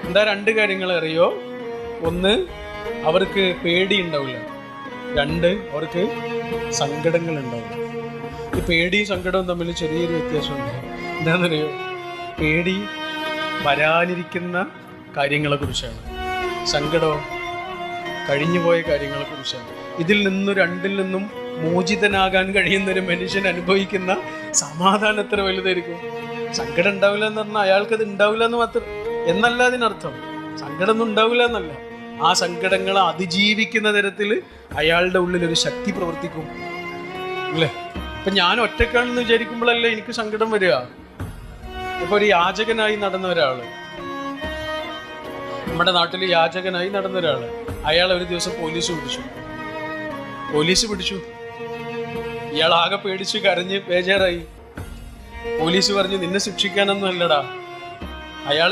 എന്താ രണ്ട് കാര്യങ്ങൾ അറിയോ? ഒന്ന്, അവർക്ക് പേടി ഉണ്ടാവില്ല. രണ്ട്, അവർക്ക് സങ്കടങ്ങൾ ഉണ്ടാവില്ല. ഈ പേടിയും സങ്കടവും തമ്മിൽ ചെറിയൊരു വ്യത്യാസമുണ്ട്. എന്താണെന്നറിയോ? പേടി വരാനിരിക്കുന്ന കാര്യങ്ങളെക്കുറിച്ചാണ്, സങ്കടമോ കഴിഞ്ഞുപോയ കാര്യങ്ങളെക്കുറിച്ചാണ്. ഇതിൽ നിന്നും രണ്ടിൽ നിന്നും മോചിതനാകാൻ കഴിയുന്നൊരു മനുഷ്യൻ അനുഭവിക്കുന്ന സമാധാനം എത്ര വലുതായിരിക്കും. സങ്കടം ഉണ്ടാവില്ല എന്ന് പറഞ്ഞാൽ അയാൾക്കത് ഉണ്ടാവില്ല എന്ന് മാത്രം എന്നല്ല അതിനർത്ഥം. സങ്കടമൊന്നും ഉണ്ടാവില്ല എന്നല്ല, ആ സങ്കടങ്ങളെ അതിജീവിക്കുന്ന തരത്തിൽ അയാളുടെ ഉള്ളിലൊരു ശക്തി പ്രവർത്തിക്കും അല്ലേ? ഇപ്പം ഞാൻ ഒറ്റക്കാണെന്ന് വിചാരിക്കുമ്പോഴല്ലേ എനിക്ക് സങ്കടം വരിക. ഇപ്പോൾ ഒരു യാചകനായി നടന്ന ഒരാൾ, നമ്മുടെ നാട്ടിൽ യാചകനായി നടന്ന ഒരാൾ, അയാൾ ഒരു ദിവസം പോലീസ് പിടിച്ചു. ഇയാൾ ആകെ പേടിച്ച് കരഞ്ഞ് ബേജാറായി. പോലീസ് പറഞ്ഞു, നിന്നെ ശിക്ഷിക്കാനൊന്നും അല്ലടാ, അയാൾ